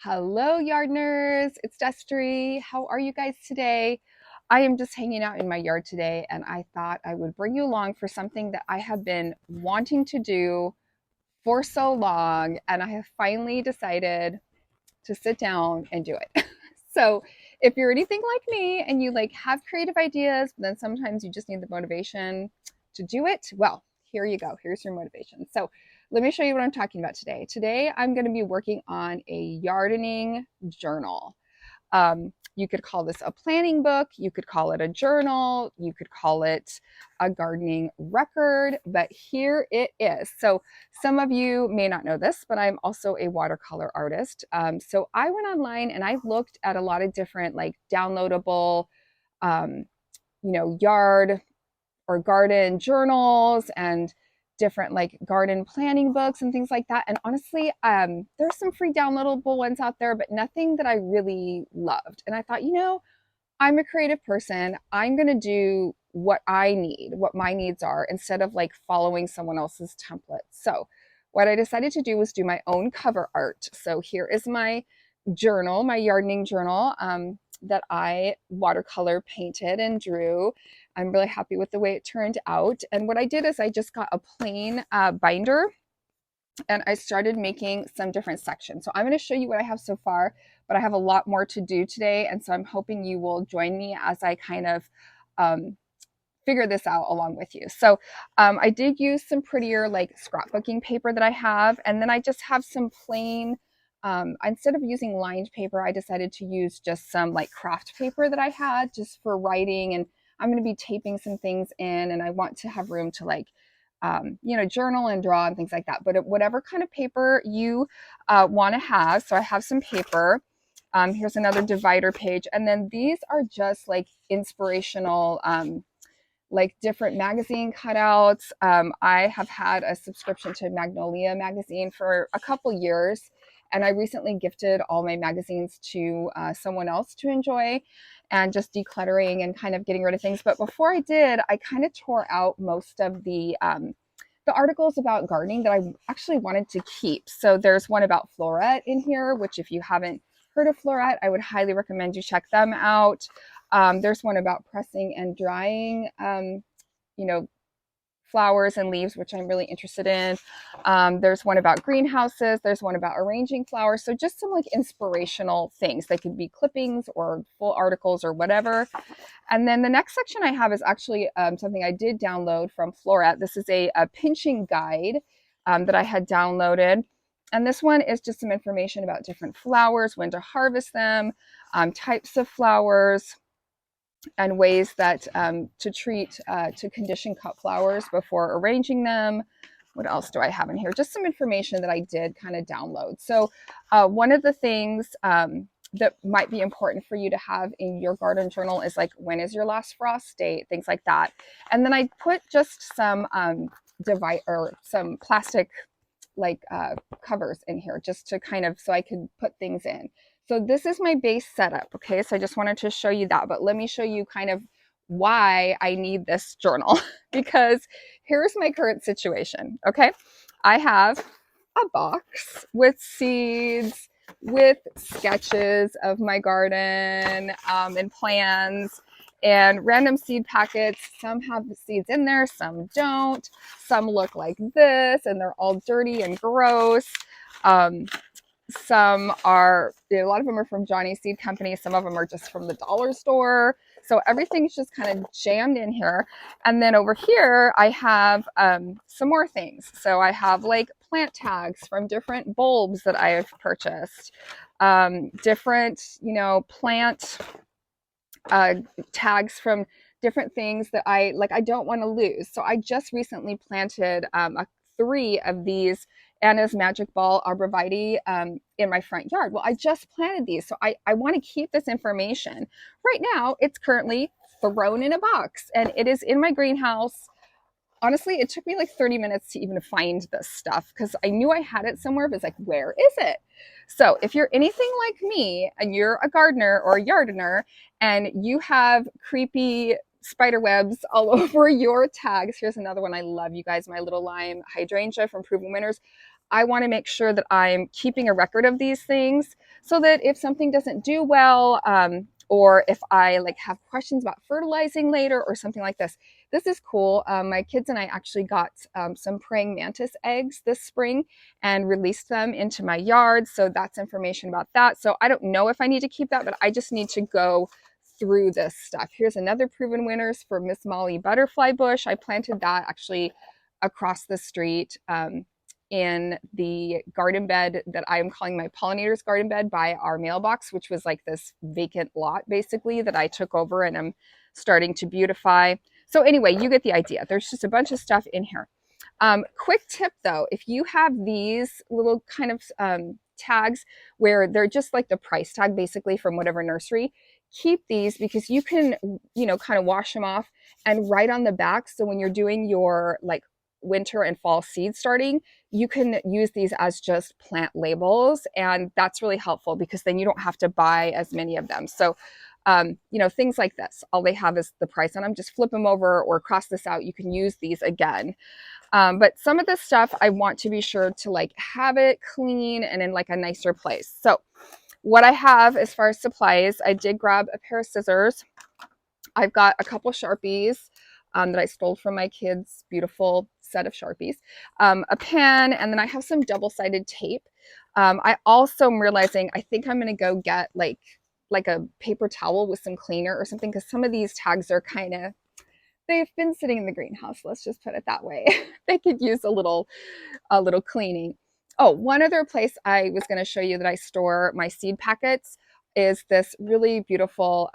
Hello, Yardners. It's Destry. How are you guys today? I am just hanging out in my yard today, and I thought I would bring you along for something that I have been wanting to do for so long, and I have finally decided to sit down and do it. So, if you're anything like me and you have creative ideas, but then sometimes you just need the motivation to do it, well, here you go. Here's your motivation. So, let me show you what I'm talking about today. Today, I'm going to be working on a yardening journal. You could call this a planning book, you could call it a journal, you could call it a gardening record, but here it is. So some of you may not know this, but I'm also a watercolor artist. So I went online and I looked at a lot of different downloadable, um, yard or garden journals and different garden planning books and things like that. And honestly, there's some free downloadable ones out there, but nothing that I really loved. And I thought, I'm a creative person. I'm going to do what I need, what my needs are, instead of following someone else's template. So what I decided to do was do my own cover art. So here is my journal, my yardening journal, that I watercolor painted and drew. I'm really happy with the way it turned out. And what I did is I just got a plain binder and I started making some different sections. So I'm going to show you what I have so far, but I have a lot more to do today. And so I'm hoping you will join me as I kind of figure this out along with you. So I did use some prettier scrapbooking paper that I have. And then I just have some plain, instead of using lined paper, I decided to use just some craft paper that I had just for writing. And I'm going to be taping some things in, and I want to have room to journal and draw and things like that. But whatever kind of paper you want to have. So I have some paper. Here's another divider page. And then these are just inspirational, different magazine cutouts. I have had a subscription to Magnolia magazine for a couple years, and I recently gifted all my magazines to someone else to enjoy, and just decluttering and kind of getting rid of things. But before I did, I kind of tore out most of the articles about gardening that I actually wanted to keep. So there's one about Floret in here, which if you haven't heard of Floret, I would highly recommend you check them out. There's one about pressing and drying, flowers and leaves, which I'm really interested in. There's one about greenhouses. There's one about arranging flowers. So just some inspirational things. They could be clippings or full articles or whatever. And then the next section I have is actually something I did download from Floret. This is a pinching guide that I had downloaded. And this one is just some information about different flowers, when to harvest them, types of flowers, and ways that to treat, to condition cut flowers before arranging them. What else do I have in here? Just some information that I did kind of download. So one of the things that might be important for you to have in your garden journal is when is your last frost date, things like that. And then I put just some some plastic covers in here just to kind of, so I could put things in. So this is my base setup, okay? So I just wanted to show you that, but let me show you kind of why I need this journal because here's my current situation, okay? I have a box with seeds, with sketches of my garden and plans and random seed packets. Some have the seeds in there, some don't. Some look like this and they're all dirty and gross. Some are, a lot of them are from Johnny Seed Company. Some of them are just from the dollar store. So everything's just kind of jammed in here. And then over here, I have some more things. So I have plant tags from different bulbs that I have purchased. Different, plant tags from different things that I don't want to lose. So I just recently planted 3 of these Anna's Magic Ball arborvitae in my front yard. Well, I just planted these, so I want to keep this information. Right now, it's currently thrown in a box, and it is in my greenhouse. Honestly, it took me 30 minutes to even find this stuff because I knew I had it somewhere, but it's where is it? So if you're anything like me and you're a gardener or a yardener and you have creepy spider webs all over your tags. Here's another one I love, you guys, my little lime hydrangea from Proven Winners. I want to make sure that I'm keeping a record of these things so that if something doesn't do well, or if I like have questions about fertilizing later or something like this. This is cool. My kids and I actually got some praying mantis eggs this spring and released them into my yard. So that's information about that. So I don't know if I need to keep that, but I just need to go through this stuff. Here's another proven winners for Miss Molly butterfly bush. I planted that actually across the street in the garden bed that I am calling my pollinators garden bed by our mailbox, which was like this vacant lot basically that I took over and I'm starting to beautify. So anyway, you get the idea. There's just a bunch of stuff in here. Quick tip though, if you have these little kind of tags where they're just like the price tag basically from whatever nursery, keep these because you can, you know, kind of wash them off and write on the back. So when you're doing your like winter and fall seed starting, you can use these as just plant labels. And that's really helpful because then you don't have to buy as many of them. So, you know, things like this, all they have is the price on them. Just flip them over or cross this out. You can use these again. But some of this stuff, I want to be sure to like have it clean and in like a nicer place. So what I have as far as supplies, I did grab a pair of scissors. I've got a couple Sharpies that I stole from my kids' beautiful set of Sharpies, a pen, and then I have some double-sided tape. I also am realizing I think I'm going to go get like a paper towel with some cleaner or something because some of these tags are kind of, they've been sitting in the greenhouse. Let's just put it that way. They could use a little cleaning. Oh, one other place I was going to show you that I store my seed packets is this really beautiful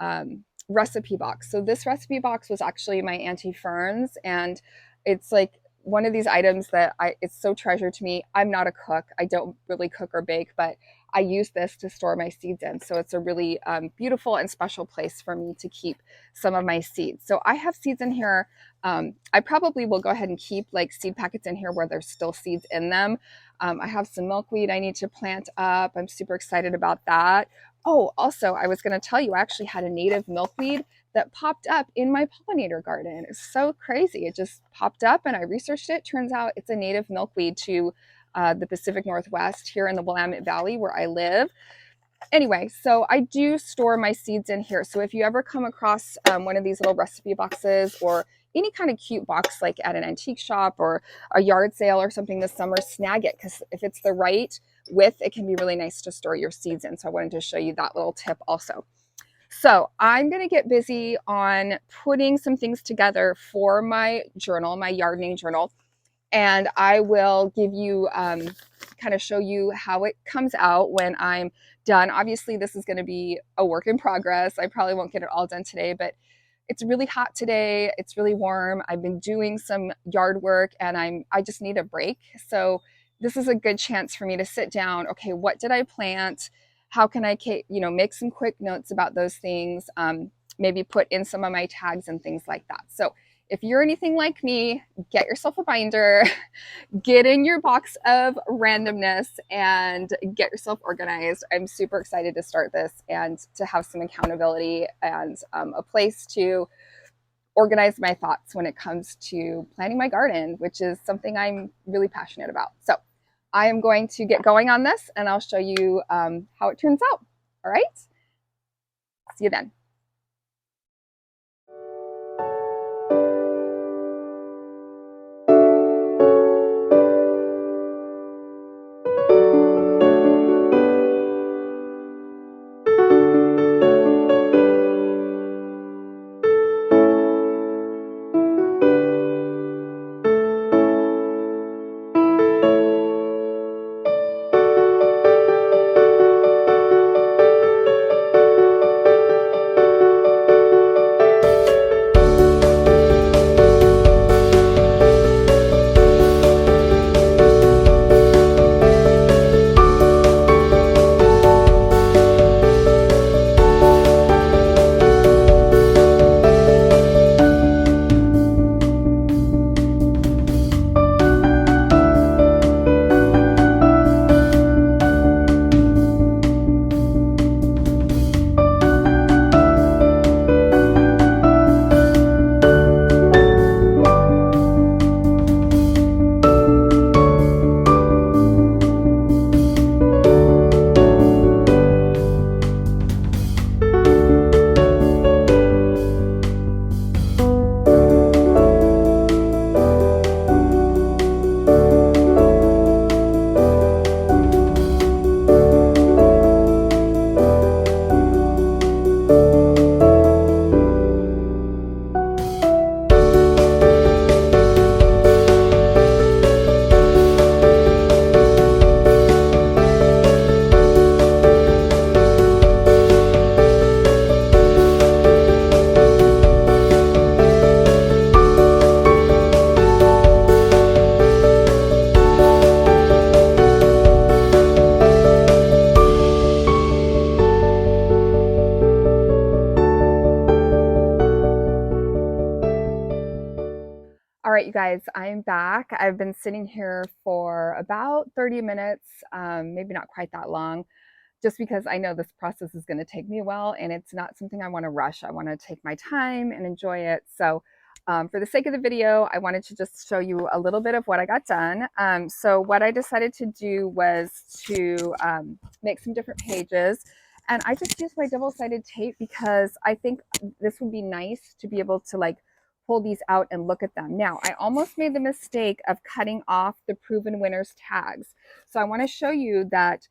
recipe box. So this recipe box was actually my Auntie Fern's, and it's like one of these items that it's so treasured to me. I'm not a cook. I don't really cook or bake, but I use this to store my seeds in. So it's a really beautiful and special place for me to keep some of my seeds. So I have seeds in here. I probably will go ahead and keep like seed packets in here where there's still seeds in them. I have some milkweed I need to plant up. I'm super excited about that. Oh, also, I was going to tell you, I actually had a native milkweed that popped up in my pollinator garden. It's so crazy. It just popped up and I researched it. Turns out it's a native milkweed to the Pacific Northwest here in the Willamette Valley where I live. Anyway, so I do store my seeds in here. So if you ever come across one of these little recipe boxes or any kind of cute box like at an antique shop or a yard sale or something this summer, snag it because if it's the right width, it can be really nice to store your seeds in. So I wanted to show you that little tip also. So I'm going to get busy on putting some things together for my journal, my Yardening journal, and I will give you kind of show you how it comes out when I'm done. Obviously, this is going to be a work in progress. I probably won't get it all done today, but it's really hot today. It's really warm. I've been doing some yard work and I just need a break. So this is a good chance for me to sit down. Okay, what did I plant? How can I, you know, make some quick notes about those things? Maybe put in some of my tags and things like that. So if you're anything like me, get yourself a binder, get in your box of randomness and get yourself organized. I'm super excited to start this and to have some accountability and a place to organize my thoughts when it comes to planting my garden, which is something I'm really passionate about. So I am going to get going on this and I'll show you how it turns out. All right, see you then. guys, I'm back. I've been sitting here for about 30 minutes, maybe not quite that long, just because I know this process is going to take me a while and it's not something I want to rush. I want to take my time and enjoy it. So for the sake of the video, I wanted to just show you a little bit of what I got done. So what I decided to do was to make some different pages. And I just used my double-sided tape because I think this would be nice to be able to like pull these out and look at them. Now, I almost made the mistake of cutting off the proven winners tags. So I want to show you that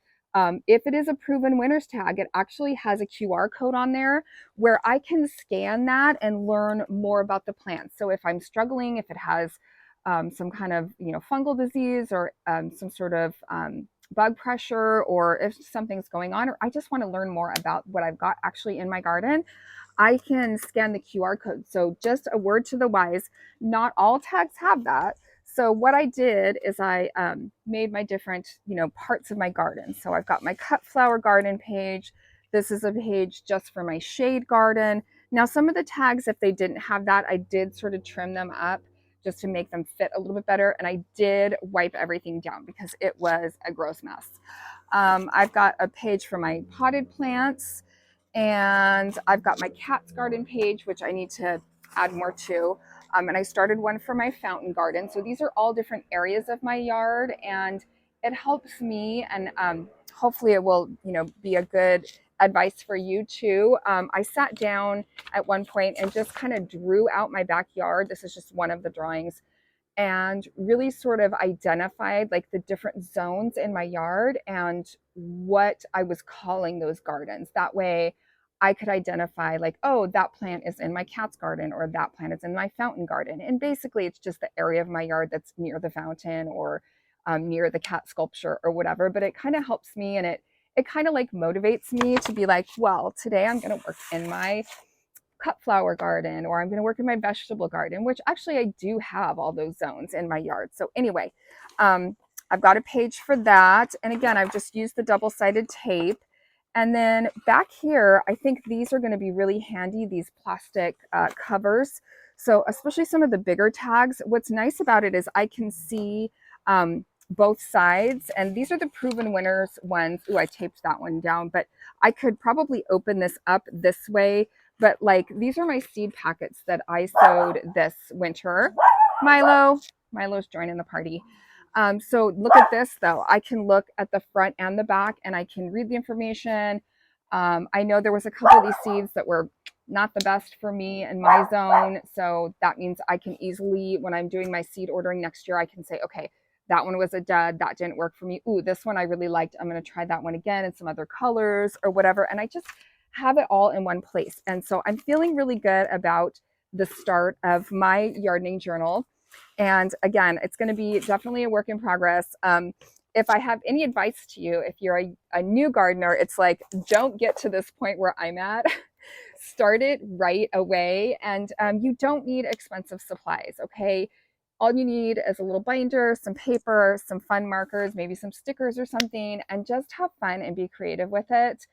if it is a proven winners tag, it actually has a QR code on there where I can scan that and learn more about the plant. So if I'm struggling, if it has some kind of fungal disease or some sort of bug pressure, or if something's going on, or I just want to learn more about what I've got actually in my garden, I can scan the QR code. So just a word to the wise, not all tags have that. So what I did is I made my different, parts of my garden. So I've got my cut flower garden page. This is a page just for my shade garden. Now, some of the tags, if they didn't have that, I did sort of trim them up just to make them fit a little bit better. And I did wipe everything down because it was a gross mess. I've got a page for my potted plants. And I've got my cat's garden page, which I need to add more to. And I started one for my fountain garden. So these are all different areas of my yard, and it helps me, and hopefully it will, be a good advice for you too. I sat down at one point and just kind of drew out my backyard. This is just one of the drawings, and really sort of identified like the different zones in my yard and what I was calling those gardens. That way I could identify like, oh, that plant is in my cat's garden, or that plant is in my fountain garden. And basically it's just the area of my yard that's near the fountain, or near the cat sculpture or whatever. But it kind of helps me, and it kind of like motivates me to be like, well, today I'm going to work in my cut flower garden, or I'm going to work in my vegetable garden, which actually I do have all those zones in my yard. So anyway, I've got a page for that. And again, I've just used the double-sided tape. And then back here, I think these are going to be really handy, these plastic covers. So especially some of the bigger tags, what's nice about it is I can see both sides, and these are the proven winners ones. Ooh, I taped that one down, but I could probably open this up this way. But like, these are my seed packets that I sowed this winter. Milo's joining the party. So look at this though. I can look at the front and the back, and I can read the information. I know there was a couple of these seeds that were not the best for me in my zone. So that means I can easily, when I'm doing my seed ordering next year, I can say, okay, that one was a dud. That didn't work for me. Ooh, this one I really liked. I'm going to try that one again in some other colors or whatever. And I just have it all in one place. And so I'm feeling really good about the start of my Yardening journal. And again, it's going to be definitely a work in progress. If I have any advice to you, if you're a new gardener, it's like, don't get to this point where I'm at. Start it right away. And you don't need expensive supplies, okay? All you need is a little binder, some paper, some fun markers, maybe some stickers or something, and just have fun and be creative with it.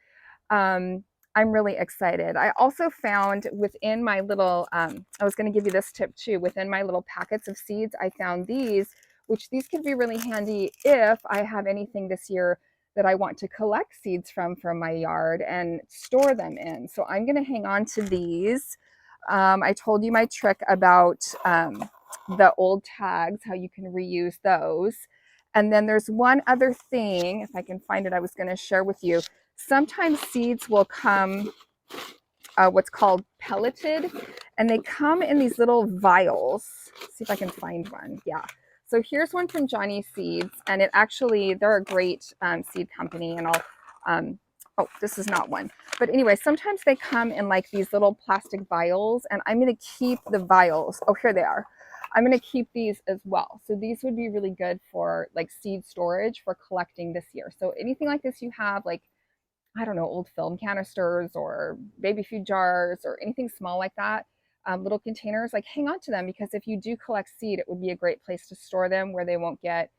I'm really excited. I also found within my little, I was going to give you this tip too, within my little packets of seeds, I found these, which these could be really handy if I have anything this year that I want to collect seeds from my yard and store them in. So I'm going to hang on to these. I told you my trick about the old tags, how you can reuse those. And then there's one other thing, if I can find it, I was going to share with you. Sometimes seeds will come what's called pelleted, and they come in these little vials. Let's see if I can find one. Yeah. So here's one from Johnny Seeds, and it actually, they're a great seed company, and oh, this is not one. But anyway, sometimes they come in like these little plastic vials, and I'm going to keep the vials. Oh, here they are. I'm going to keep these as well. So these would be really good for like seed storage for collecting this year. So anything like this you have, like, I don't know, old film canisters or baby food jars or anything small like that, little containers, like hang on to them, because if you do collect seed, it would be a great place to store them where they won't get,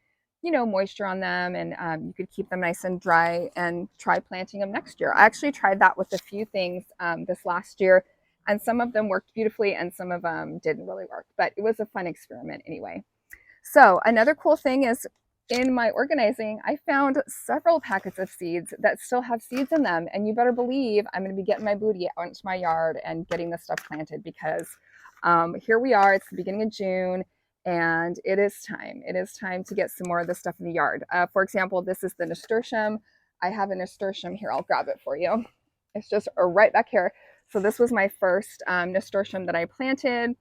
moisture on them, and you could keep them nice and dry and try planting them next year. I actually tried that with a few things this last year, And some of them worked beautifully and some of them didn't really work, but it was a fun experiment anyway. So another cool thing is in my organizing, I found several packets of seeds that still have seeds in them. And you better believe I'm going to be getting my booty out into my yard and getting this stuff planted, because here we are. It's the beginning of June and it is time. It is time to get some more of this stuff in the yard. For example, this is the nasturtium. I have a nasturtium here. I'll grab it for you. It's just right back here. So this was my first nasturtium that I planted,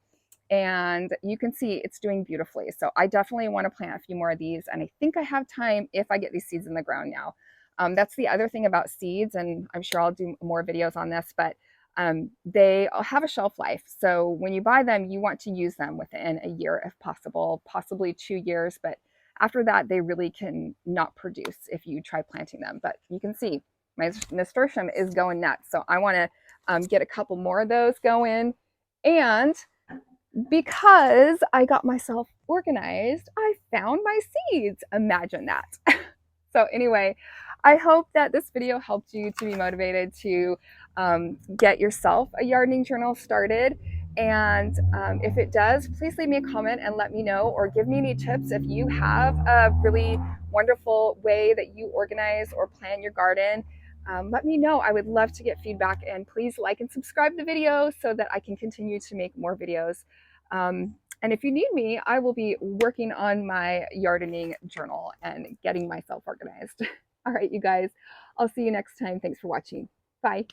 and you can see it's doing beautifully. So I definitely want to plant a few more of these, and I think I have time if I get these seeds in the ground now. That's the other thing about seeds, and I'm sure I'll do more videos on this, but they have a shelf life. So when you buy them, you want to use them within a year if possible, possibly 2 years, but after that, they really can not produce if you try planting them. But you can see my nasturtium is going nuts. So I want to get a couple more of those going. And because I got myself organized, I found my seeds. Imagine that. So anyway, I hope that this video helped you to be motivated to get yourself a gardening journal started. And if it does, please leave me a comment and let me know, or give me any tips if you have a really wonderful way that you organize or plan your garden. Let me know. I would love to get feedback, and please like and subscribe the video so that I can continue to make more videos. And if you need me, I will be working on my gardening journal and getting myself organized. All right, you guys, I'll see you next time. Thanks for watching. Bye.